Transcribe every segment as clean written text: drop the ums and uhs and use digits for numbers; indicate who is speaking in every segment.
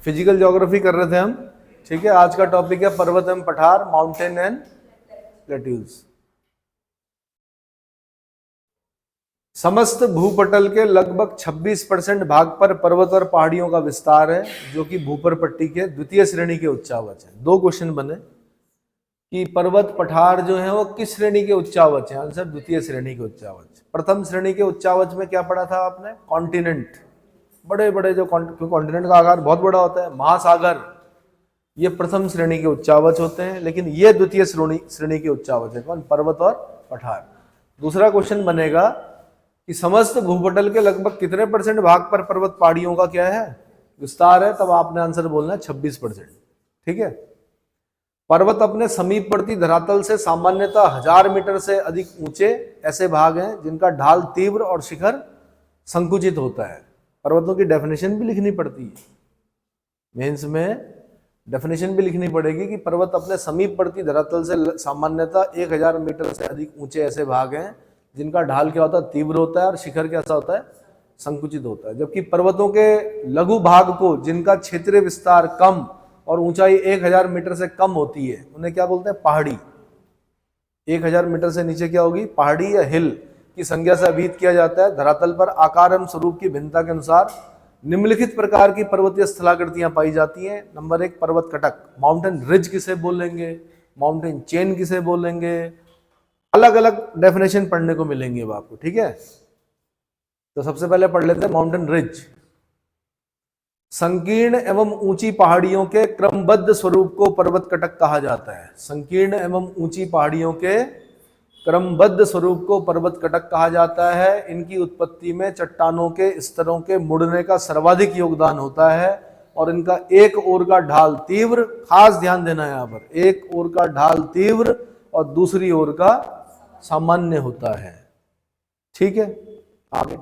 Speaker 1: Physical geography कर रहे थे हम, ठीक है। आज का टॉपिक है पर्वत एवं पठार, माउंटेन एंड प्लेट्यूज। समस्त भूपटल के लगभग 26% भाग पर पर्वत और पहाड़ियों का विस्तार है, जो कि भूपर पट्टी के द्वितीय श्रेणी के उच्चावच है। दो क्वेश्चन बने कि पर्वत पठार जो है वो किस श्रेणी के उच्चावच है। आंसर द्वितीय श्रेणी के उच्चावच। प्रथम श्रेणी के उच्चावच में क्या पढ़ा था आपने? कॉन्टिनेंट, बड़े बड़े जो कॉन्टिनेंट का आकार बहुत बड़ा होता है, महासागर, ये प्रथम श्रेणी के उच्चावच होते हैं, लेकिन ये द्वितीय श्रेणी के उच्चावच है। कौन? पर्वत और पठार। दूसरा क्वेश्चन बनेगा कि समस्त भूपटल के लगभग कितने परसेंट भाग पर पर्वत पहाड़ियों का क्या है? विस्तार है। तब आपने आंसर बोलना है 26%, ठीक है। पर्वत अपने समीपवर्ती धरातल से सामान्यतः 1000 मीटर से अधिक ऊंचे ऐसे भाग हैं जिनका ढाल तीव्र और शिखर संकुचित होता है। पर्वतों की डेफिनेशन भी लिखनी पड़ती है, मेंस में डेफिनेशन भी लिखनी पड़ेगी कि पर्वत अपने समीपवर्ती धरातल से सामान्यतः 1000 मीटर से अधिक ऊंचे ऐसे भाग हैं जिनका ढाल क्या होता है? तीव्र होता है, और शिखर कैसा होता है? संकुचित होता है। जबकि पर्वतों के लघु भाग को, जिनका क्षेत्रीय विस्तार कम और ऊंचाई 1000 मीटर से कम होती है, उन्हें क्या बोलते हैं? पहाड़ी। 1000 मीटर से नीचे क्या होगी? पहाड़ी या हिल की संज्ञा से अभिहित किया जाता है। धरातल पर आकार एवं स्वरूप की भिन्नता के अनुसार निम्नलिखित प्रकार की पर्वतीय स्थलाकृतियां पाई जाती हैं। नंबर 1, पर्वत कटक। माउंटेन रिज किसे बोलेंगे? माउंटेन चेन किसे बोलेंगे? अलग अलग डेफिनेशन पढ़ने को मिलेंगे अब आपको, ठीक है। तो सबसे पहले पढ़ लेते हैं माउंटेन रिज। संकीर्ण एवं ऊंची पहाड़ियों के क्रमबद्ध स्वरूप को पर्वत कटक कहा जाता है। संकीर्ण एवं ऊंची पहाड़ियों के क्रमबद्ध स्वरूप को पर्वत कटक कहा जाता है। इनकी उत्पत्ति में चट्टानों के स्तरों के मुड़ने का सर्वाधिक योगदान होता है, और इनका एक ओर का ढाल तीव्र, खास ध्यान देना है यहाँ पर, एक ओर का ढाल तीव्र और दूसरी ओर का सामान्य होता है, ठीक है। आगे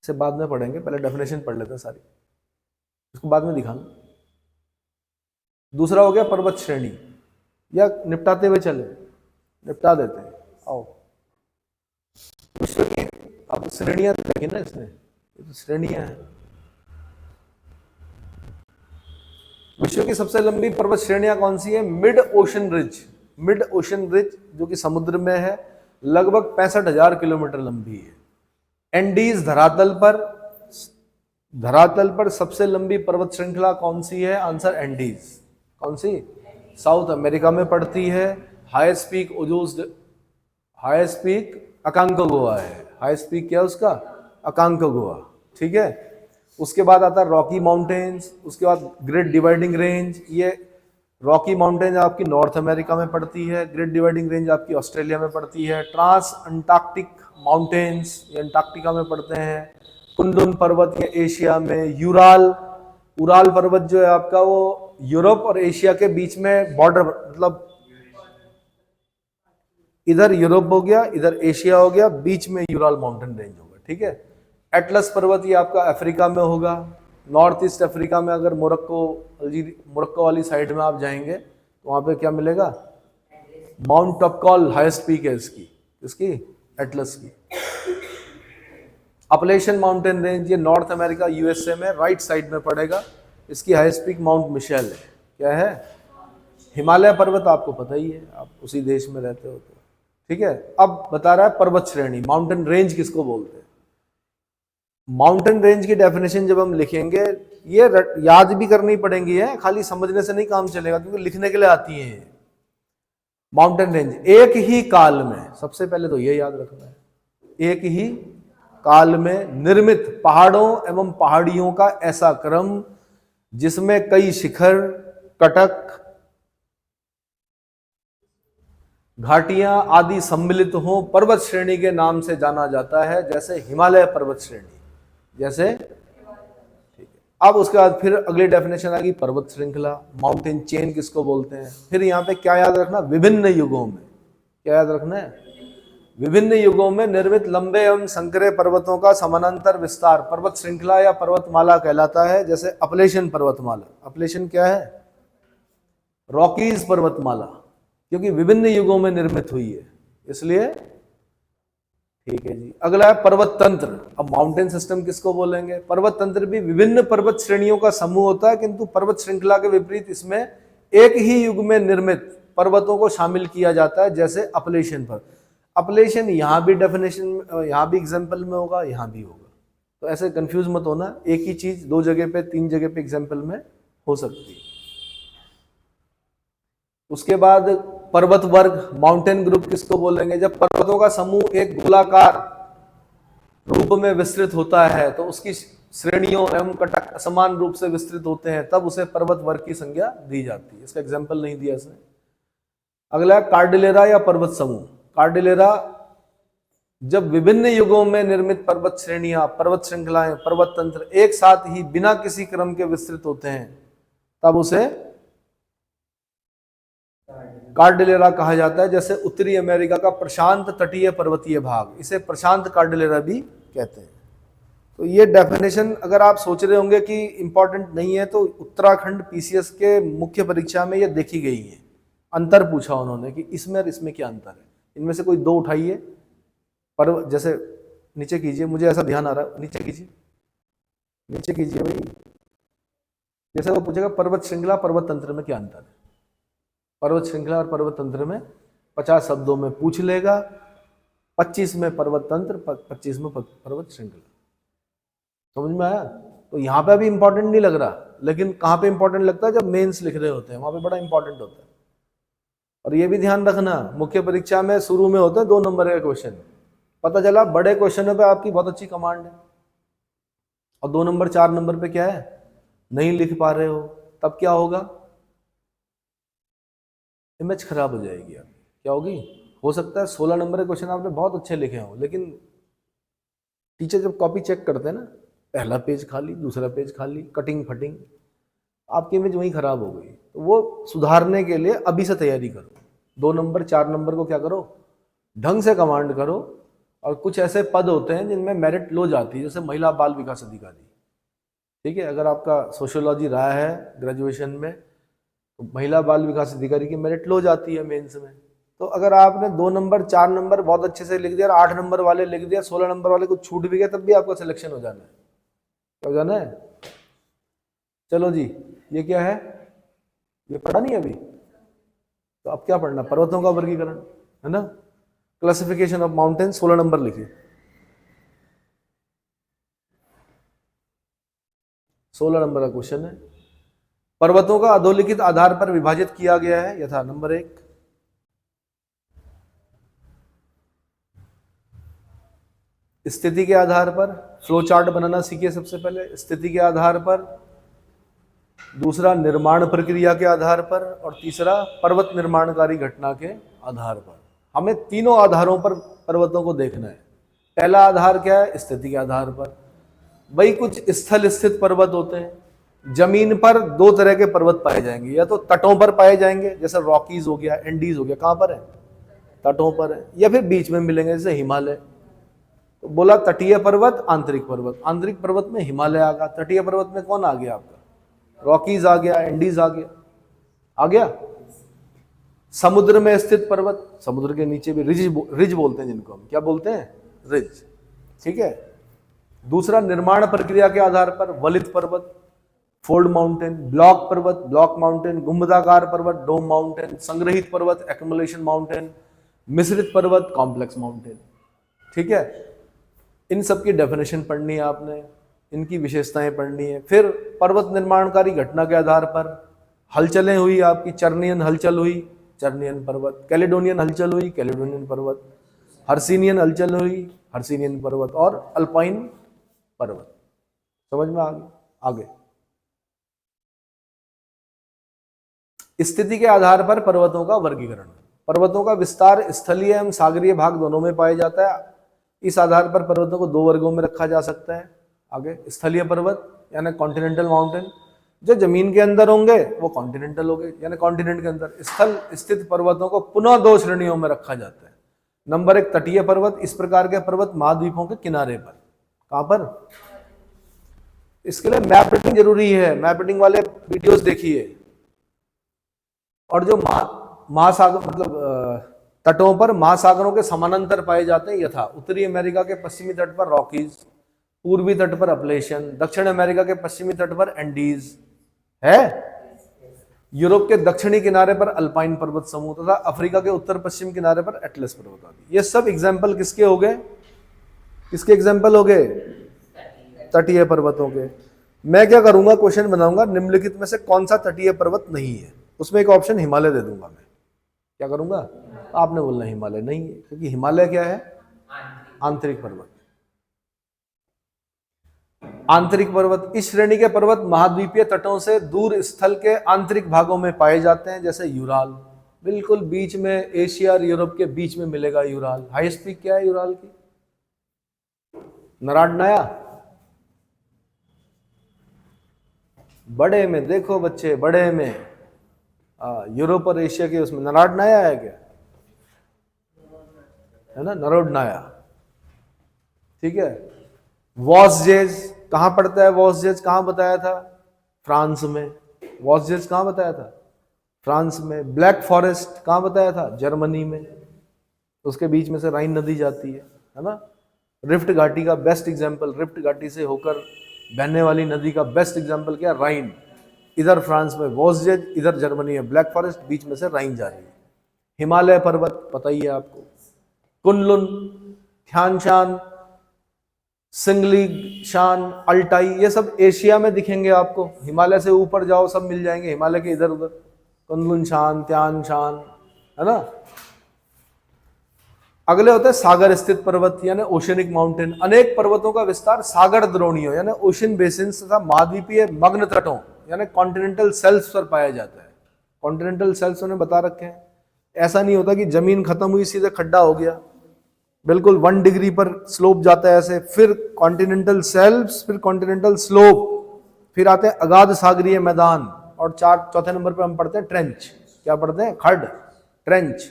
Speaker 1: से बाद में पढ़ेंगे, पहले डेफिनेशन पढ़ लेते हैं सारी, इसको बाद में दिखाना। दूसरा हो गया पर्वत श्रेणी, या निपटाते हुए चले, निपटा देते हैं। आओ, अब श्रेणियां देखी ना इसने, ये तो श्रेणियां हैं। विश्व की सबसे लंबी पर्वत श्रेणियां कौन सी है? Mid ocean ridge. Mid ocean ridge जो कि समुद्र में है, लगभग 65,000 किलोमीटर लंबी है। एंडीज धरातल पर सबसे लंबी पर्वत श्रृंखला कौन सी है? Answer Andes. कौन सी? साउथ अमेरिका में पड़ती है। हाईएस्ट पीक अकांकागुआ है। हाईएस्ट पीक क्या है उसका? अकांकागुआ, ठीक है। उसके बाद आता है रॉकी माउंटेन्स, उसके बाद ग्रेट डिवाइडिंग रेंज। ये रॉकी माउंटेन आपकी नॉर्थ अमेरिका में पड़ती है, ग्रेट डिवाइडिंग रेंज आपकी ऑस्ट्रेलिया में पड़ती है। ट्रांस अंटार्कटिक माउंटेन्स, ये अंटार्कटिका में पड़ते हैं। कुंदुन पर्वत ये एशिया में। उराल पर्वत जो है आपका, वो यूरोप और एशिया के बीच में बॉर्डर, मतलब इधर यूरोप हो गया, इधर एशिया हो गया, बीच में यूराल माउंटेन रेंज होगा, ठीक है। एटलस पर्वत ये आपका अफ्रीका में होगा, नॉर्थ ईस्ट अफ्रीका में। अगर मोरक्को वाली साइड में आप जाएंगे तो वहां पे क्या मिलेगा? माउंट टॉपकॉल हाईएस्ट पीक है इसकी एटलस की। अपलेशन माउंटेन रेंज ये नॉर्थ अमेरिका यूएसए में राइट साइड में पड़ेगा। इसकी हाईएस्ट पीक माउंट मिशेल है। क्या है? हिमालय पर्वत आपको पता ही है, आप उसी देश में रहते हो तो, ठीक है। अब बता रहा है पर्वत श्रेणी, माउंटेन रेंज किसको बोलते हैं। माउंटेन रेंज की डेफिनेशन जब हम लिखेंगे, ये याद भी करनी पड़ेंगी है, खाली समझने से नहीं काम चलेगा, क्योंकि लिखने के लिए आती है। माउंटेन रेंज एक ही काल में, सबसे पहले तो ये याद रखना है, एक ही काल में निर्मित पहाड़ों एवं पहाड़ियों का ऐसा क्रम जिसमें कई शिखर, कटक, घाटियां आदि सम्मिलित हों, पर्वत श्रेणी के नाम से जाना जाता है। जैसे हिमालय पर्वत श्रेणी, जैसे, ठीक है। अब उसके बाद फिर अगली डेफिनेशन आएगी पर्वत श्रृंखला, माउंटेन चेन किसको बोलते हैं। फिर यहाँ पे क्या याद रखना? विभिन्न युगों में, क्या याद रखना है? विभिन्न युगों में निर्मित लंबे एवं संकरे पर्वतों का समानांतर विस्तार पर्वत श्रृंखला या पर्वतमाला कहलाता है। जैसे अपलेशन पर्वतमाला, अपलेशन क्या है? रॉकीज पर्वतमाला, क्योंकि विभिन्न युगों में निर्मित हुई है इसलिए, ठीक है जी। अगला है पर्वत तंत्र। अब माउंटेन सिस्टम किसको बोलेंगे? पर्वत तंत्र भी विभिन्न पर्वत श्रेणियों का समूह होता है, किंतु पर्वत श्रृंखला के विपरीत इसमें एक ही युग में निर्मित पर्वतों को शामिल किया जाता है, जैसे अपलेशियन पर। अपलेशियन यहां भी डेफिनेशन, यहां भी एग्जाम्पल में होगा, यहां भी होगा, तो ऐसे कंफ्यूज मत होना, एक ही चीज दो जगह पे तीन जगह पे एग्जाम्पल में हो सकती है। उसके बाद पर्वत वर्ग, माउंटेन ग्रुप किसको बोलेंगे? जब पर्वतों का समूह एक गोलाकार रूप में विस्तृत होता है तो उसकी श्रेणियों एवं कटक समान रूप से विस्तृत होते हैं, तब उसे पर्वत वर्ग की संज्ञा दी जाती है। इसका एग्जाम्पल नहीं दिया इसने। अगला कार्डिलेरा या पर्वत समूह। कार्डिलेरा जब विभिन्न युगों में निर्मित पर्वत श्रेणियां, पर्वत श्रृंखलाएं, पर्वत तंत्र एक साथ ही बिना किसी क्रम के विस्तृत होते हैं, तब उसे कार्डिलेरा कहा जाता है। जैसे उत्तरी अमेरिका का प्रशांत तटीय पर्वतीय भाग, इसे प्रशांत कार्डिलेरा भी कहते हैं। तो ये डेफिनेशन अगर आप सोच रहे होंगे कि इंपॉर्टेंट नहीं है, तो उत्तराखंड पीसीएस के मुख्य परीक्षा में ये देखी गई है। अंतर पूछा उन्होंने कि इसमें और इसमें क्या अंतर है, इनमें से कोई दो उठाइए। पर जैसे नीचे कीजिए, मुझे ऐसा ध्यान आ रहा है, नीचे कीजिए, नीचे कीजिए भाई। जैसे वो पूछेगा पर्वत श्रृंखला पर्वत तंत्र में क्या अंतर है, पर्वत श्रृंखला और पर्वत तंत्र में 50 शब्दों में पूछ लेगा, 25 में पर्वत तंत्र, 25 में पर्वत श्रृंखला। समझ में आया? तो यहाँ पे अभी इंपॉर्टेंट नहीं लग रहा, लेकिन कहाँ पे इंपॉर्टेंट लगता है? जब मेंस लिख रहे होते हैं, वहां पे बड़ा इंपॉर्टेंट होता है। और ये भी ध्यान रखना, मुख्य परीक्षा में शुरू में होते हैं 2 नंबर का क्वेश्चन। पता चला बड़े क्वेश्चनों पे आपकी बहुत अच्छी कमांड है और 2 नंबर 4 नंबर पे क्या है, नहीं लिख पा रहे हो, तब क्या होगा? इमेज खराब हो जाएगी आपकी। क्या होगी? हो सकता है 16 नंबर के क्वेश्चन आपने बहुत अच्छे लिखे हो, लेकिन टीचर जब कॉपी चेक करते हैं ना, पहला पेज खाली, दूसरा पेज खाली, कटिंग फटिंग, आपकी इमेज वहीं खराब हो गई। तो वो सुधारने के लिए अभी से तैयारी करो। 2 नंबर 4 नंबर को क्या करो, ढंग से कमांड करो। और कुछ ऐसे पद होते हैं जिनमें मेरिट लो जाती है, जैसे महिला बाल विकास अधिकारी। ठीक है, अगर आपका सोशियोलॉजी रहा है ग्रेजुएशन में, तो महिला बाल विकास अधिकारी की मेरिट लो जाती है मेंस में। तो अगर आपने 2 नंबर 4 नंबर बहुत अच्छे से लिख दिया और 8 नंबर वाले लिख दिया, 16 नंबर वाले कुछ छूट भी गया, तब भी आपका सिलेक्शन हो जाना है। क्या हो जाना है? चलो जी, ये क्या है? ये पढ़ा नहीं अभी, तो अब क्या पढ़ना? पर्वतों का वर्गीकरण है ना, क्लासिफिकेशन ऑफ माउंटेन। 16 नंबर लिखिए, 16 नंबर का क्वेश्चन है। पर्वतों का अधोलिखित आधार पर विभाजित किया गया है यथा। नंबर 1, स्थिति के आधार पर। फ्लो चार्ट बनाना सीखिए सबसे पहले, स्थिति के आधार पर। दूसरा, निर्माण प्रक्रिया के आधार पर। और तीसरा, पर्वत निर्माणकारी घटना के आधार पर। हमें तीनों आधारों पर पर्वतों को देखना है। पहला आधार क्या है? स्थिति के आधार पर। भाई कुछ स्थल स्थित पर्वत होते हैं। जमीन पर 2 तरह के पर्वत पाए जाएंगे, या तो तटों पर पाए जाएंगे, जैसे रॉकीज हो गया, एंडीज हो गया, कहां पर है? तटों पर है। या फिर बीच में मिलेंगे, जैसे हिमालय। तो बोला तटीय पर्वत, आंतरिक पर्वत। आंतरिक पर्वत में हिमालय आ गया, तटीय पर्वत में कौन आ गया आपका? रॉकीज आ गया, एंडीज आ गया। आ गया। समुद्र में स्थित पर्वत, समुद्र के नीचे भी रिज बोलते हैं, जिनको हम क्या बोलते हैं? रिज। ठीक है। दूसरा, निर्माण प्रक्रिया के आधार पर वलित पर्वत, फोल्ड माउंटेन, ब्लॉक पर्वत, ब्लॉक माउंटेन, गुंबदाकार पर्वत, डोम माउंटेन, संग्रहित पर्वत, एक्युमुलेशन माउंटेन, मिश्रित पर्वत, कॉम्प्लेक्स माउंटेन। ठीक है। इन सब की डेफिनेशन पढ़नी है आपने, इनकी विशेषताएं पढ़नी है। फिर पर्वत निर्माणकारी घटना के आधार पर हलचलें हुई आपकी, चर्नियन हलचल हुई, चर्नियन पर्वत, कैलेडोनियन हलचल हुई, कैलेडोनियन पर्वत, हर्सिनियन हलचल हुई, हर्सिनियन पर्वत, और अल्पाइन पर्वत। समझ में आगे स्थिति के आधार पर पर्वतों का वर्गीकरण। पर्वतों का विस्तार स्थलीय एवं सागरीय भाग दोनों में पाया जाता है। इस आधार पर पर्वतों को 2 वर्गों में रखा जा सकता है। आगे, स्थलीय पर्वत यानी कॉन्टिनेंटल माउंटेन, जो जमीन के अंदर होंगे वो कॉन्टिनेंटल हो गए, यानी कॉन्टिनेंट के अंदर। स्थल स्थित पर्वतों को पुनः 2 श्रेणियों में रखा जाता है। नंबर 1, तटीय पर्वत। इस प्रकार के पर्वत महाद्वीपों के किनारे पर। कहां पर? इसके लिए मैप रीडिंग जरूरी है, मैप रीडिंग वाले वीडियोस देखिए। और जो महासागर, मतलब तटों पर महासागरों के समानांतर पाए जाते हैं, यथा उत्तरी अमेरिका के पश्चिमी तट पर रॉकीज, पूर्वी तट पर अपलेशन, दक्षिण अमेरिका के पश्चिमी तट पर एंडीज है, यूरोप के दक्षिणी किनारे पर अल्पाइन पर्वत समूह तथा अफ्रीका के उत्तर पश्चिम किनारे पर एटलस पर्वत आदि। ये सब एग्जाम्पल किसके हो गए? किसके एग्जाम्पल हो गए? तटीय पर्वतों के। मैं क्या करूंगा, क्वेश्चन बनाऊंगा, निम्नलिखित में से कौन सा तटीय पर्वत नहीं है, उसमें एक ऑप्शन हिमालय दे दूंगा। मैं क्या करूंगा, आपने बोलना हिमालय नहीं है, क्योंकि हिमालय क्या है? आंतरिक पर्वत। आंतरिक पर्वत, इस श्रेणी के पर्वत महाद्वीपीय तटों से दूर स्थल के आंतरिक भागों में पाए जाते हैं, जैसे यूराल, बिल्कुल बीच में, एशिया और यूरोप के बीच में मिलेगा यूराल। हाईएस्ट पीक क्या है यूराल की? नराडनाया। बड़े में देखो बच्चे, बड़े में यूरोप और एशिया के उसमें नराडनाया है क्या? है ना, नरोडनाया। ठीक है। वॉसजेज कहां पड़ता है? वॉसजेज कहां बताया था? फ्रांस में। वॉसजेज कहां बताया था? फ्रांस में। ब्लैक फॉरेस्ट कहां बताया था? जर्मनी में। उसके बीच में से राइन नदी जाती है ना। रिफ्ट घाटी का बेस्ट एग्जांपल, रिफ्ट घाटी से होकर बहने वाली नदी का बेस्ट एग्जांपल क्या? राइन। इधर फ्रांस में वॉसजेज, इधर जर्मनी में ब्लैक फॉरेस्ट, बीच में से राइन जा रही है। हिमालय पर्वत पता ही है आपको, कुनलुन, ध्यानशान, सिंगलीशान, अल्टाई, ये सब एशिया में दिखेंगे आपको। हिमालय से ऊपर जाओ सब मिल जाएंगे, हिमालय के इधर उधर, कुनलुन शान, त्यान शान, है ना। अगले होते हैं सागर स्थित पर्वत यानी ओशनिक माउंटेन। अनेक पर्वतों का विस्तार सागर द्रोणियों यानी ओशन बेसिन तथा महाद्वीपीय मग्न तटों यानी कॉन्टिनेंटल सेल्स पर पाया जाता है। कॉन्टिनेंटल सेल्स उन्हें बता रखे हैं। ऐसा नहीं होता कि जमीन खत्म हुई सीधे खड्डा हो गया, बिल्कुल 1 डिग्री पर स्लोप जाता है ऐसे, फिर कॉन्टिनेंटल सेल्स, फिर कॉन्टिनेंटल स्लोप, फिर आते हैं अगाध सागरीय मैदान, और चौथे नंबर पर हम पढ़ते हैं ट्रेंच। क्या पढ़ते हैं? खड्ड, ट्रेंच।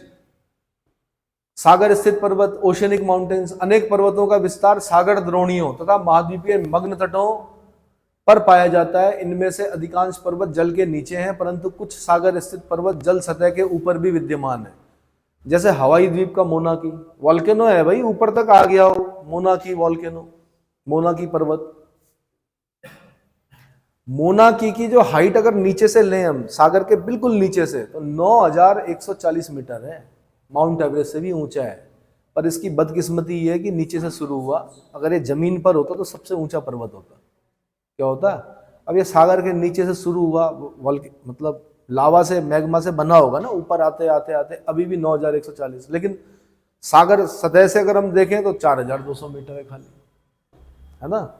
Speaker 1: सागर स्थित पर्वत, ओशनिक माउंटेन्स, अनेक पर्वतों का विस्तार सागर द्रोणियों तथा महाद्वीपीय मग्न तटों पर पाया जाता है। इनमें से अधिकांश पर्वत जल के नीचे हैं, परंतु कुछ सागर स्थित पर्वत जल सतह के ऊपर भी विद्यमान है, जैसे हवाई द्वीप का मोनाकी। वॉल्केनो है भाई, ऊपर तक आ गया हो, मोनाकी वॉल्केनो, मोनाकी पर्वत। मोनाकी की जो हाइट अगर नीचे से लें हम, सागर के बिल्कुल नीचे से, तो 9140 मीटर है। माउंट एवरेस्ट से भी ऊंचा है। पर इसकी बदकिस्मती ये है कि नीचे से शुरू हुआ, अगर ये जमीन पर होता तो सबसे ऊंचा पर्वत होता। क्या होता? अब ये सागर के नीचे से शुरू हुआ, मतलब लावा से, मैग्मा से बना होगा ना, ऊपर आते आते आते अभी भी 9140, लेकिन सागर सतह से अगर हम देखें तो 4200 मीटर है खाली, है ना।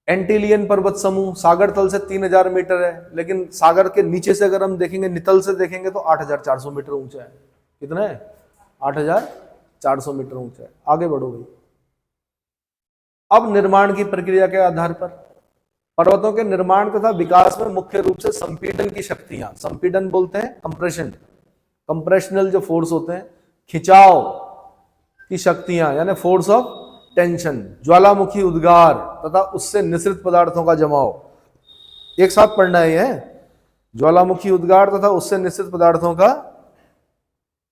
Speaker 1: एंटीलियन पर्वत समूह सागर तल से 3000 मीटर है, लेकिन सागर के नीचे से अगर हम देखेंगे, नितल से देखेंगे तो 8400 मीटर ऊंचा है। कितना है? 8400 मीटर ऊंचा है। आगे बढ़ो भाई। अब निर्माण की प्रक्रिया के आधार पर पर्वतों के निर्माण तथा विकास में मुख्य रूप से संपीड़न की शक्तियां, संपीड़न बोलते हैं कंप्रेशन, कंप्रेशनल जो फोर्स होते हैं, खिंचाव की शक्तियां यानी फोर्स ऑफ टेंशन, ज्वालामुखी उद्गार तथा उससे निःसृत पदार्थों का जमाव। एक साथ पढ़ना है, ज्वालामुखी उद्गार तथा उससे निःसृत पदार्थों का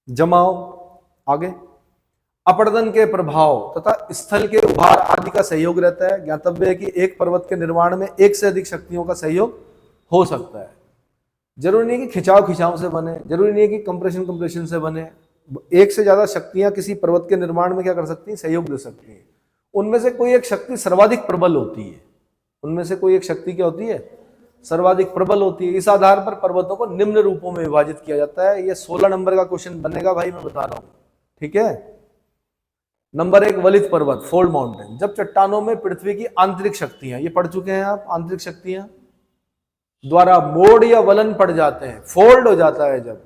Speaker 1: जमाव। आगे, अपरदन के प्रभाव तथा स्थल के उभार आदि का सहयोग रहता है। ज्ञातव्य है कि एक पर्वत के निर्माण में एक से अधिक शक्तियों का सहयोग हो सकता है। जरूरी नहीं है कि खिंचाव से बने, जरूरी नहीं है कि कंप्रेशन से बने। एक से ज्यादा शक्तियां किसी पर्वत के निर्माण में क्या कर सकती हैं? सहयोग दे सकती हैं। उनमें से कोई एक शक्ति सर्वाधिक प्रबल होती है। उनमें से कोई एक शक्ति क्या होती है? सर्वाधिक प्रबल होती है। इस आधार पर पर्वतों को निम्न रूपों में विभाजित किया जाता है। ये 16 नंबर का क्वेश्चन बनेगा भाई, मैं बता रहा हूं, ठीक है। नंबर 1, वलित पर्वत, फोल्ड माउंटेन। जब चट्टानों में पृथ्वी की आंतरिक शक्तियां, ये पढ़ चुके हैं आप, आंतरिक शक्तियां द्वारा मोड़ या वलन पड़ जाते हैं, फोल्ड हो जाता है जब,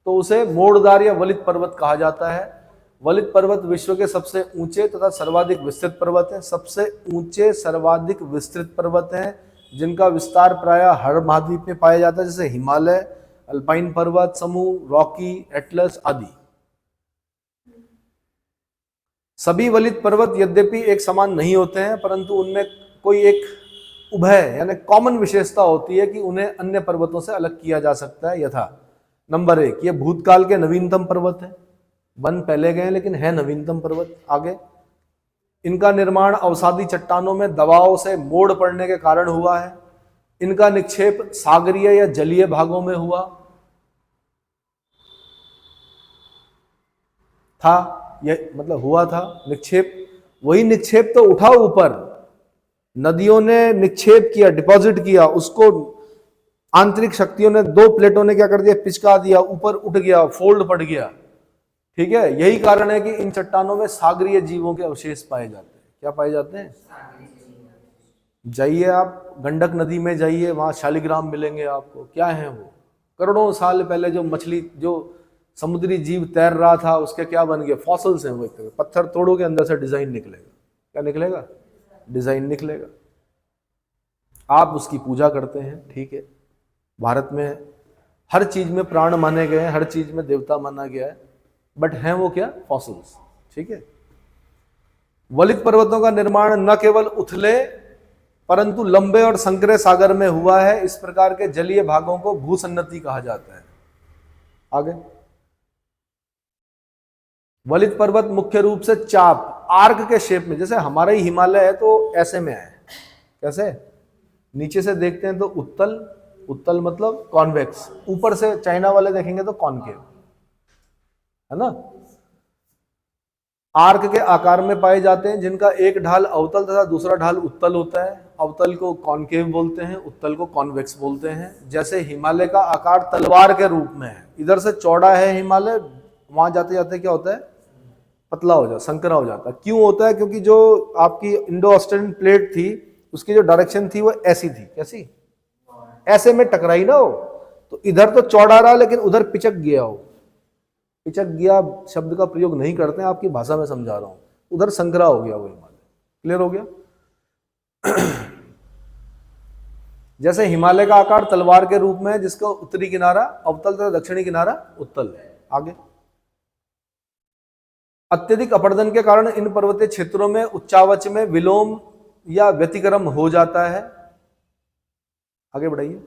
Speaker 1: तो उसे मोड़दार या वलित पर्वत कहा जाता है। वलित पर्वत विश्व के सबसे ऊंचे तथा सर्वाधिक विस्तृत पर्वत हैं। सबसे ऊंचे सर्वाधिक विस्तृत पर्वत हैं जिनका विस्तार प्रायः हर महाद्वीप में पाया जाता है, जैसे हिमालय, अल्पाइन पर्वत समूह, रॉकी, एटलस आदि। सभी वलित पर्वत यद्यपि एक समान नहीं होते हैं, परंतु उनमें कोई एक उभय यानी कॉमन विशेषता होती है कि उन्हें अन्य पर्वतों से अलग किया जा सकता है। यथा नंबर 1, ये भूतकाल के नवीनतम पर्वत है, बन पहले गए लेकिन है नवीनतम पर्वत। आगे, इनका निर्माण अवसादी चट्टानों में दबाव से मोड़ पड़ने के कारण हुआ है। इनका निक्षेप सागरीय या जलीय भागों में हुआ था, यह मतलब हुआ था निक्षेप। वही निक्षेप तो उठा ऊपर, नदियों ने निक्षेप किया, डिपॉजिट किया उसको, आंतरिक शक्तियों ने, दो प्लेटों ने क्या कर दिया, पिचका दिया, ऊपर उठ गया, फोल्ड पड़ गया। ठीक है, यही कारण है कि इन चट्टानों में सागरीय जीवों के अवशेष पाए जाते हैं। क्या पाए जाते हैं? जाइए आप गंडक नदी में जाइए, वहां शालिग्राम मिलेंगे आपको। क्या है वो? करोड़ों साल पहले जो मछली, जो समुद्री जीव तैर रहा था, उसके क्या बन गए? फॉसिल्स हैं वो। एक तरह पत्थर तोड़ो के अंदर से डिजाइन निकलेगा। क्या निकलेगा? डिजाइन निकलेगा। आप उसकी पूजा करते हैं, ठीक है। भारत में हर चीज में प्राण माने गए हैं, हर चीज में देवता माना गया है, बट हैं वो क्या? फॉसिल्स। ठीक है। वलित पर्वतों का निर्माण न केवल उथले परंतु लंबे और संकरे सागर में हुआ है। इस प्रकार के जलीय भागों को भूसन्नति कहा जाता है। आगे, वलित पर्वत मुख्य रूप से चाप, आर्क के शेप में, जैसे हमारा ही हिमालय है तो ऐसे में है। कैसे? नीचे से देखते हैं तो उत्तल, उत्तल मतलब कॉन्वेक्स, ऊपर से चाइना वाले देखेंगे तो कॉनकेव, है ना। आर्क के आकार में पाए जाते हैं, जिनका एक ढाल अवतल तथा दूसरा ढाल उत्तल होता है। अवतल को कॉनकेव बोलते हैं, उत्तल को कॉन्वेक्स बोलते हैं। जैसे हिमालय का आकार तलवार के रूप में है, इधर से चौड़ा है हिमालय, वहां जाते जाते क्या होता है? पतला हो जाता, संकरा हो जाता है। क्यों होता है? क्योंकि जो आपकी इंडो ऑस्ट्रेलियन प्लेट थी, उसकी जो डायरेक्शन थी वो ऐसी थी। कैसी? ऐसे में टकराई ना हो, तो इधर तो चौड़ा रहा लेकिन उधर पिचक गया हो। पिचक गया शब्द का प्रयोग नहीं करते हैं, आपकी भाषा में समझा रहा हूं। उधर संकरा हो गया वो हिमालय। क्लियर हो गया? जैसे हिमालय का आकार तलवार के रूप में है, जिसका उत्तरी किनारा अवतल तथा दक्षिणी किनारा उत्तल है। आगे, अत्यधिक अपरदन के कारण इन पर्वतीय क्षेत्रों में उच्चावच में विलोम या व्यतिक्रम हो जाता है। आगे बढ़ाइए।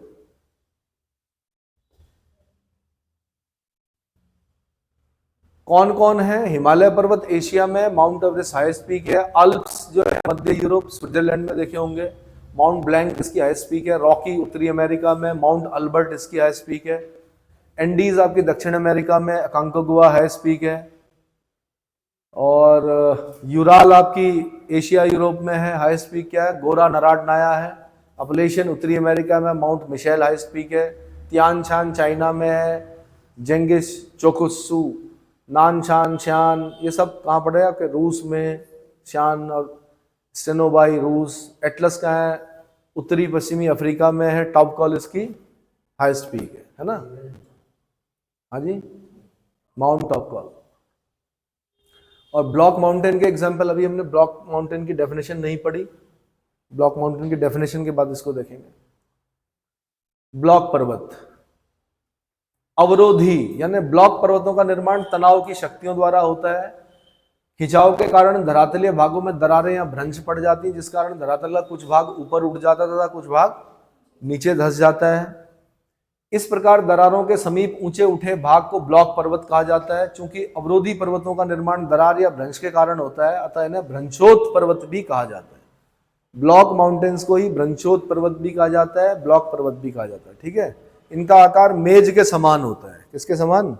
Speaker 1: कौन कौन है? हिमालय पर्वत एशिया में, माउंट एवरेस्ट हाईएस्ट पीक है। अल्प्स जो है मध्य यूरोप, स्विट्जरलैंड में देखे होंगे। माउंट ब्लैंक इसकी हाईएस्ट पीक है। रॉकी उत्तरी अमेरिका में। माउंट अल्बर्ट इसकी हाईएस्ट पीक है। एंडीज आपकी दक्षिण अमेरिका में, अकांकागुआ हाईएस्ट पीक है। और यूराल आपकी एशिया यूरोप में है, हाईएस्ट पीक क्या है? गोरा नराडनाया है। अपलेशियन उत्तरी अमेरिका में, माउंट मिशेल हाईएस्ट पीक है। तियान शान चाइना में है। जेंगिस चोकुत्सू, नानशान शान, ये सब कहाँ पड़े आपके? रूस में। शान और स्टेनोबाई रूस। एटलस कहाँ है? उत्तरी पश्चिमी अफ्रीका में है। टॉप कॉल इसकी हाईएस्ट पीक है ना। हाँ जी, माउंट टॉप कॉल। और ब्लॉक माउंटेन के एग्जांपल, अभी हमने ब्लॉक माउंटेन की डेफिनेशन नहीं पढ़ी, ब्लॉक माउंटेन की डेफिनेशन के बाद इसको देखेंगे। ब्लॉक पर्वत अवरोधी, यानी ब्लॉक पर्वतों का निर्माण तनाव की शक्तियों द्वारा होता है। खिंचाव के कारण धरातलीय भागों में दरारें या भ्रंश पड़ जाती है, जिस कारण धरातल का कुछ भाग ऊपर उठ जाता तथा कुछ भाग नीचे धंस जाता है। इस प्रकार दरारों के समीप ऊंचे उठे भाग को ब्लॉक पर्वत कहा जाता है। चूंकि अवरोधी पर्वतों का निर्माण दरार या भ्रंश के कारण होता है, अतः इन्हें भ्रंशोत पर्वत भी कहा जाता है। ब्लॉक माउंटेन्स को ही भ्रंशोत पर्वत भी कहा जाता है, ब्लॉक पर्वत भी कहा जाता है। ठीक है। इनका आकार मेज के समान होता है। किसके समान?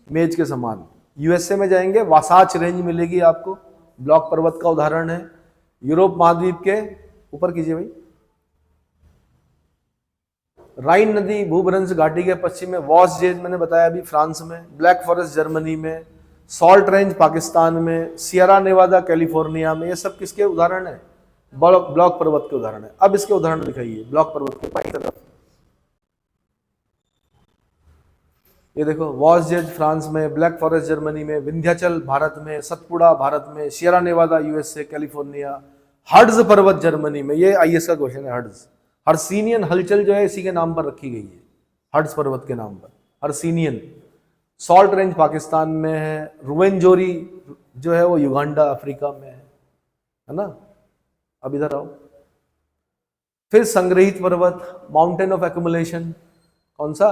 Speaker 1: मेज के समान। यूएसए में जाएंगे, वासाच रेंज मिलेगी आपको, ब्लॉक पर्वत का उदाहरण है। यूरोप महाद्वीप के ऊपर कीजिए भाई, राइन नदी भूभ्रंश घाटी के पश्चिम में, वॉस जेज मैंने बताया अभी फ्रांस में, ब्लैक फॉरेस्ट जर्मनी में, सॉल्ट रेंज पाकिस्तान में, सियरा नेवादा कैलिफोर्निया में। ये सब किसके उदाहरण है? ब्लॉक पर्वत के उदाहरण है। अब इसके उदाहरण दिखाइए ब्लॉक पर्वत के बाईं तरफ। ये देखो, वॉस जेज फ्रांस में, ब्लैक फॉरेस्ट जर्मनी में, विंध्याचल भारत में, सतपुड़ा भारत में, Sierra Nevada USA California, Harz पर्वत जर्मनी में। ये आईएएस का क्वेश्चन है। हर्ट्ज, हर्सिनियन हलचल जो है इसी के नाम पर रखी गई है, हर्ट्ज पर्वत के नाम पर, हर्सिनियन। सॉल्ट रेंज पाकिस्तान में है। रुवेंजोरी जो है वो युगांडा अफ्रीका में है ना। अब इधर आओ, फिर संग्रहित पर्वत, माउंटेन ऑफ एक्यूमुलेशन, कौन सा?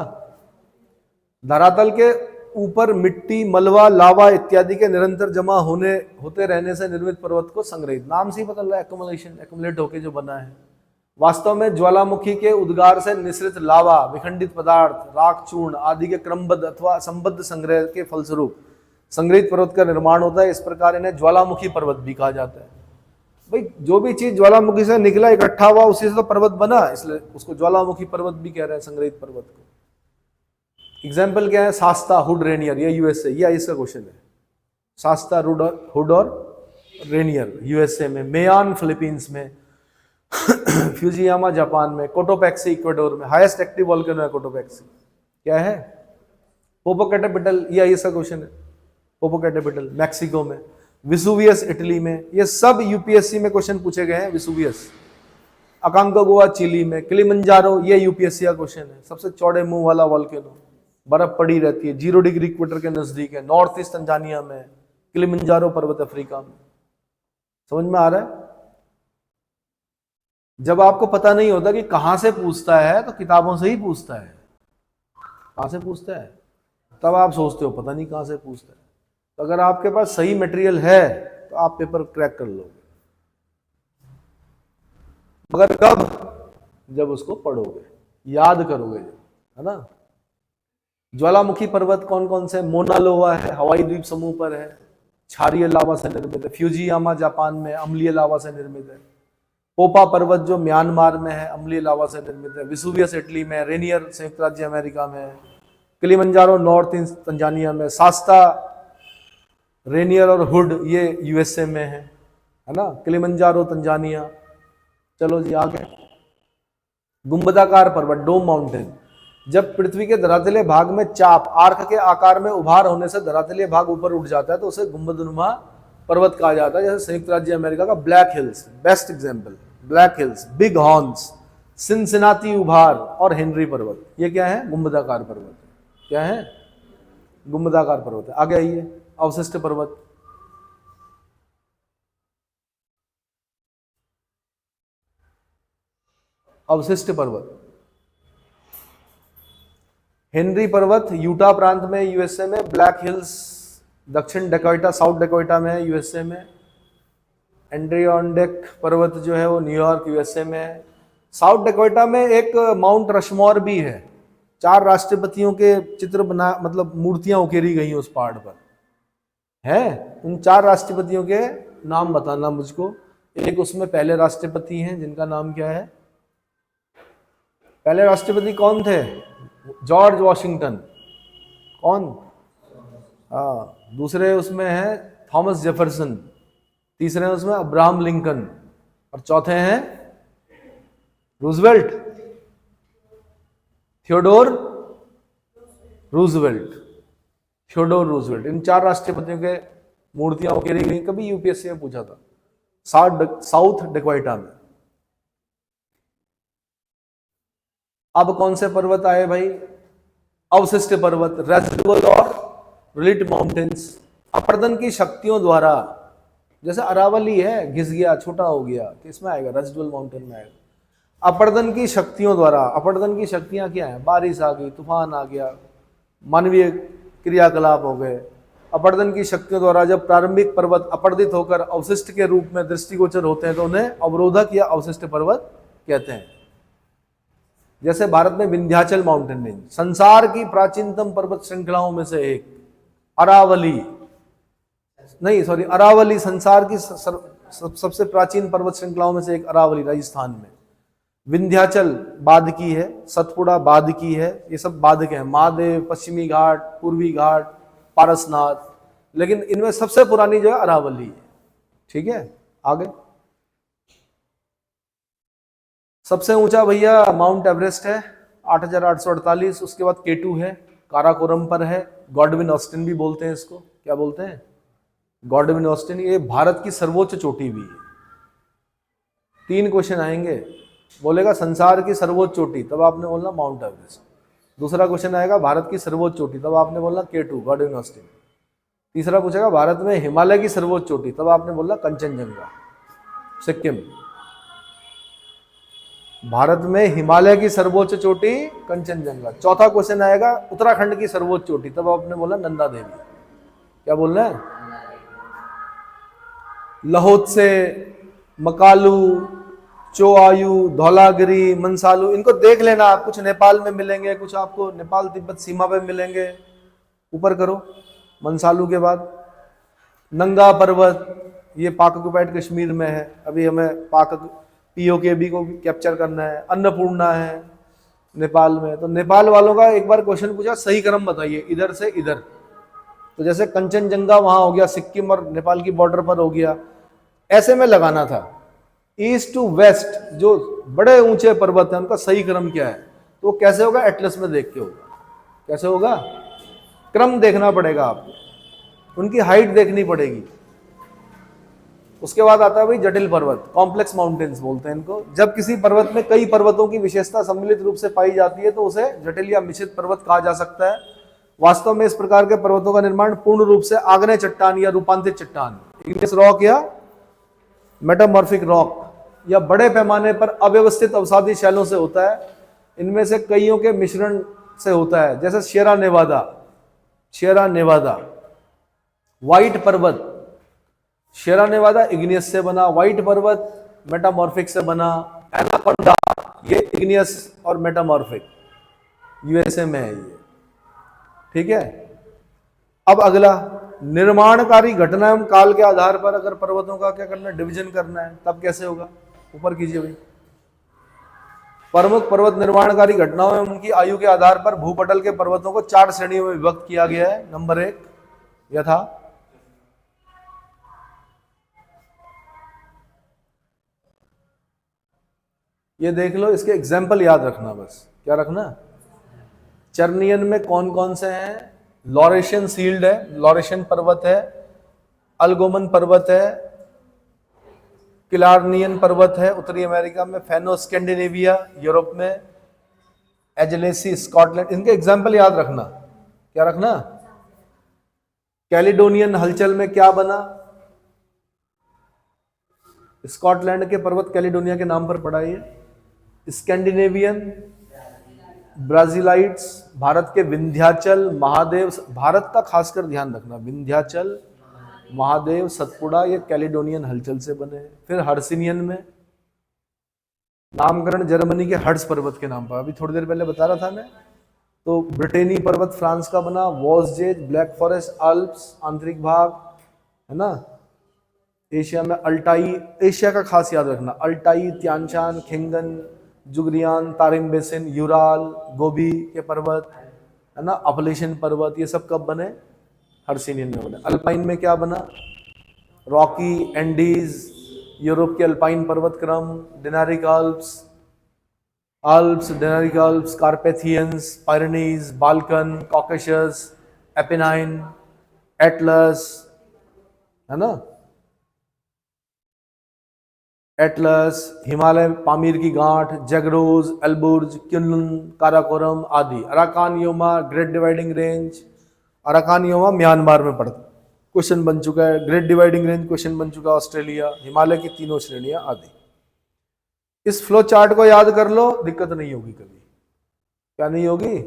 Speaker 1: धरातल के ऊपर मिट्टी, मलबा, लावा इत्यादि के निरंतर जमा होते रहने से निर्मित पर्वत को संग्रहित, नाम से ही पता लगा एक्युमुलेशन, एक्युमुलेट होके जो बना है। वास्तव में ज्वालामुखी के उद्गार से निःसृत लावा, विखंडित पदार्थ, राख, चूर्ण आदि के क्रमबद्ध अथवा संबद्ध संग्रह के फलस्वरूप संग्रहित पर्वत का निर्माण होता है। इस प्रकार इन्हें ज्वालामुखी पर्वत भी कहा जाता है। भाई जो भी चीज ज्वालामुखी से निकला, इकट्ठा हुआ, उसी से तो पर्वत बना, इसलिए उसको ज्वालामुखी पर्वत भी कह रहे हैं, संग्रहित पर्वत को। एग्जाम्पल क्या है? शास्ता, हुड, रेनियर, ये यूएसए, ये इसका क्वेश्चन है। शास्ता, हुड और रेनियर यूएसए में, मेयान फिलीपींस में, फ्यूजियामा जापान में, कोटोपैक्सी इक्वाडोर में, हाईएस्ट एक्टिव वोल्केनो है कोटोपैक्सी, क्या है? पोपोकैटेपिटल, ये इसका क्वेश्चन है, पोपोकैटेपिटल मैक्सिको में, विसुवियस इटली में, ये सब यूपीएससी में क्वेश्चन पूछे गए हैं। विसुवियस, अकांकागुआ चिली में, किलिमंजारो, ये यूपीएससी का क्वेश्चन है, सबसे चौड़े मुंह वाला वोल्केनो, बर्फ पड़ी रहती है, 0 डिग्री इक्वेटर के नजदीक है, नॉर्थ ईस्ट तंजानिया में, किलिमंजारो पर्वत अफ्रीका में। समझ में आ रहा है? जब आपको पता नहीं होता कि कहां से पूछता है, तो किताबों से ही पूछता है। कहां से पूछता है? तब आप सोचते हो पता नहीं कहां से पूछता है। तो अगर आपके पास सही मटेरियल है तो आप पेपर क्रैक कर लोगे, मगर कब? जब उसको पढ़ोगे, याद करोगे, है ना। ज्वालामुखी पर्वत कौन कौन से? मोना लोवा है, हवाई द्वीप समूह पर है, क्षारीय लावा से निर्मित है। फ्यूजियामा जापान में, अम्लीय लावा से निर्मित है। पोपा पर्वत जो म्यांमार में है, अम्लीय लावा से निर्मित है। विसुवियस इटली में, रेनियर संयुक्त राज्य अमेरिका में, किलिमंजारो नॉर्थ ईस्ट तंजानिया में, शास्ता, रेनियर और हुड ये यूएसए में है ना, किलिमंजारो तंजानिया। चलो जी आगे। गुंबदाकार पर्वत, डोम माउंटेन, जब पृथ्वी के धरातलीय भाग में चाप, आर्क के आकार में उभार होने से धरातलीय भाग ऊपर उठ जाता है तो उसे गुंबदनुमा पर्वत कहा जाता है। जैसे संयुक्त राज्य अमेरिका का black hills, best example, black hills, big horns, Cincinnati उभार और हेनरी पर्वत, ये क्या है? गुंबदाकार पर्वत। क्या है? गुंबदाकार पर्वत है। आगे आइए, अवशिष्ट पर्वत, अवशिष्ट पर्वत, हेनरी पर्वत यूटा प्रांत में यूएसए में, ब्लैक हिल्स दक्षिण डेकोटा, साउथ डेकोटा में है यूएसए में, एंड्रियोनडेक पर्वत जो है वो न्यूयॉर्क यूएसए में है। साउथ डेकोटा में एक माउंट रशमोर भी है, 4 राष्ट्रपतियों के चित्र बना, मतलब मूर्तियां उकेरी गई हैं उस पहाड़ पर, है। उन 4 राष्ट्रपतियों के नाम बताना मुझको। एक उसमें पहले राष्ट्रपति हैं जिनका नाम क्या है? पहले राष्ट्रपति कौन थे? George Washington. कौन? दूसरे उसमें है थॉमस जेफरसन, तीसरे उसमें अब्राहम लिंकन, और चौथे हैं Roosevelt, Theodore Roosevelt, Theodore Roosevelt. इन 4 राष्ट्रपतियों के मूर्तियां उकेरी गई, कभी यूपीएससी में पूछा था, साउथ डेकोटा में। अब कौन से पर्वत आए भाई? अवशिष्ट पर्वत, रेसिडुअल और रिलीट माउंटेन्स। अपर्दन की शक्तियों द्वारा, जैसे अरावली है, घिस गया, छोटा हो गया, तो इसमें आएगा, रेसिडुअल माउंटेन में आएगा। अपर्दन की शक्तियों द्वारा, अपर्दन की शक्तियां क्या है? बारिश आ गई, तूफान आ गया, मानवीय क्रियाकलाप हो गए। अपर्दन की शक्तियों द्वारा जब प्रारंभिक पर्वत अपर्दित होकर अवशिष्ट के रूप में दृष्टिगोचर होते हैं तो उन्हें अवरोधक या अवशिष्ट पर्वत कहते हैं। जैसे भारत में विंध्याचल माउंटेन रेंज, संसार की प्राचीनतम पर्वत श्रृंखलाओं में से एक, अरावली, नहीं सॉरी, अरावली संसार की सबसे प्राचीन पर्वत श्रृंखलाओं में से एक, अरावली राजस्थान में। विंध्याचल बाद की है, सतपुड़ा बाद की है, ये सब बाद के हैं। महादेव, पश्चिमी घाट, पूर्वी घाट, पारसनाथ, लेकिन इनमें सबसे पुरानी जो है अरावली है। ठीक है, आगे। सबसे ऊंचा भैया माउंट एवरेस्ट है, 8,848। उसके बाद K2 है, काराकोरम पर है, गॉडविन ऑस्टिन भी बोलते हैं इसको। क्या बोलते हैं? Godwin Austen. ये भारत की सर्वोच्च चोटी भी है। 3 क्वेश्चन आएंगे, बोलेगा संसार की सर्वोच्च चोटी, तब आपने बोलना माउंट एवरेस्ट। दूसरा क्वेश्चन आएगा भारत की सर्वोच्च चोटी, तब आपने बोलना K2 गॉडविन ऑस्टिन। तीसरा पूछेगा भारत में हिमालय की सर्वोच्च चोटी, तब आपने बोलना कंचनजंगा, सिक्किम। भारत में हिमालय की सर्वोच्च चोटी कंचनजंगा। चौथा क्वेश्चन आएगा उत्तराखंड की सर्वोच्च चोटी, तब आपने बोला नंदा देवी। क्या बोल रहे हैं? लहोत्से, मकालू, चोआयु, धौलागिरी, मंसालू, इनको देख लेना आप। कुछ नेपाल में मिलेंगे, कुछ आपको नेपाल तिब्बत सीमा पे मिलेंगे। ऊपर करो। मंसालू के बाद नंगा पर्वत, ये पाक ऑक्युपाइड कश्मीर में है। अभी हमें पाक पीओकेबी को कैप्चर करना है। अन्नपूर्णा है नेपाल में। तो नेपाल वालों का एक बार क्वेश्चन पूछा, सही क्रम बताइए इधर से इधर। तो जैसे कंचनजंगा वहां हो गया, सिक्किम और नेपाल की बॉर्डर पर हो गया, ऐसे में लगाना था। ईस्ट टू वेस्ट जो बड़े ऊंचे पर्वत हैं उनका सही क्रम क्या है, तो वो कैसे होगा? एटलस में देख के होगा। कैसे होगा? क्रम देखना पड़ेगा आपको, उनकी हाइट देखनी पड़ेगी। उसके बाद आता है भाई जटिल पर्वत, कॉम्प्लेक्स माउंटेन्स बोलते हैं इनको। जब किसी पर्वत में कई पर्वतों की विशेषता सम्मिलित रूप से पाई जाती है तो उसे जटिल या मिश्रित पर्वत कहा जा सकता है। वास्तव में इस प्रकार के पर्वतों का निर्माण पूर्ण रूप से आग्नेय चट्टान या रूपांतरित चट्टान, इग्नियस रॉक या मेटामॉर्फिक रॉक, या बड़े पैमाने पर अव्यवस्थित अवसादी शैलों से होता है। इनमें से कईयों के मिश्रण से होता है, जैसे शेरा नेवादा व्हाइट पर्वत। शेरा नेवादा इग्नियस से बना, व्हाइट पर्वत मेटामॉर्फिक से बना। एनाकोंडा ये इग्नियस और मेटामॉर्फिक, यूएसए में है ये। ठीक है। अब अगला, निर्माणकारी घटना एवं काल के आधार पर अगर पर्वतों का क्या करना है? डिवीजन करना है, तब कैसे होगा? ऊपर कीजिए भाई। प्रमुख पर्वत निर्माणकारी घटनाओं एवं उनकी आयु के आधार पर भूपटल के पर्वतों को 4 श्रेणियों में विभक्त किया गया है। नंबर 1 यथा ये देख लो, इसके एग्जाम्पल याद रखना बस। क्या रखना? चर्नियन में कौन कौन से हैं? लॉरेशियन सील्ड है, लॉरेशियन पर्वत है, अल्गोमन पर्वत है, किलार्नियन पर्वत है उत्तरी अमेरिका में, फेनो स्कैंडिनेविया यूरोप में, एजलेसी स्कॉटलैंड। इनके एग्जाम्पल याद रखना। क्या रखना? कैलिडोनियन हलचल में क्या बना? स्कॉटलैंड के पर्वत कैलिडोनिया के नाम पर पड़ा है। स्कैंडिनेवियन, ब्राजीलाइट्स, भारत के विंध्याचल, महादेव, भारत का खासकर ध्यान रखना, विंध्याचल, महादेव, सतपुड़ा, ये कैलिडोनियन हलचल से बने हैं। फिर हर्सिनियन में नामकरण जर्मनी के हर्ट्स पर्वत के नाम पर, अभी थोड़ी देर पहले बता रहा था मैं। तो ब्रिटेनी पर्वत फ्रांस का बना, वॉसजेज, ब्लैक फॉरेस्ट, अल्प्स आंतरिक भाग, है ना। एशिया में अल्टाई, एशिया का खास याद रखना, अल्टाई, त्यानचान, खिंगन, जुगरियान, तारिम बेसिन, यूराल, गोबी के पर्वत, है ना, अपलेशन पर्वत, ये सब कब बने? हर्सिनियन में बने। अल्पाइन में क्या बना? रॉकी, एंडीज, यूरोप के अल्पाइन पर्वत क्रम, Dinaric Alps, Dinaric Alps, Carpathians, Pyrenees, Balkan, Caucasus, Apennine, Atlas, है ना, एटलस, हिमालय, पामीर की गांठ, जगरोज, एल्बुर्ज, क्युनलुन, काराकोरम आदि। Arakan Yoma, great dividing range, Arakan Yoma Myanmar में पड़ता, क्वेश्चन बन चुका है। ग्रेट डिवाइडिंग रेंज क्वेश्चन बन चुका है, ऑस्ट्रेलिया। हिमालय की तीनों श्रेणियां आदि। इस फ्लो चार्ट को याद कर लो, दिक्कत नहीं होगी कभी। क्या नहीं होगी?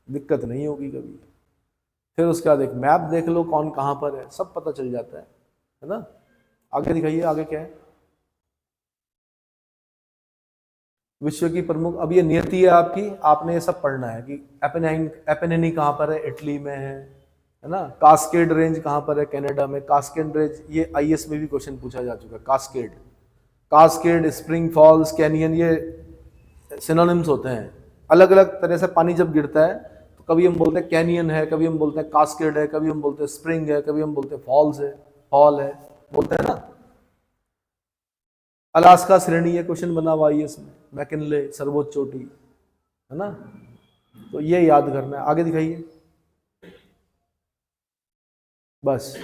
Speaker 1: दिक्कत नहीं होगी कभी। फिर उसके बाद एक मैप देख लो, कौन कहां पर है, सब पता चल जाता है ना। आगे दिखाइए, आगे क्या है? विश्व की प्रमुख, अब ये नियति है आपकी, आपने ये सब पढ़ना है कि एपेनिनी कहाँ पर है? इटली में है ना। कास्केड रेंज कहाँ पर है? कनाडा में। कास्केड रेंज ये आईएएस में भी क्वेश्चन पूछा जा चुका है। कास्केड, स्प्रिंग फॉल्स, कैनियन, ये सिनोनिम्स होते हैं। अलग अलग तरह से पानी जब गिरता है तो कभी हम बोलते हैं कैनियन है, कभी हम बोलते हैं कास्केड है, कभी हम बोलते हैं स्प्रिंग है, कभी हम बोलते हैं फॉल्स है, फॉल है, बोलते हैं ना। अलास्का श्रेणी, ये क्वेश्चन बना हुआ है इसमें। मैकिनले सर्वोच्च चोटी, है ना। तो ये याद करना है। आगे दिखाइए बस।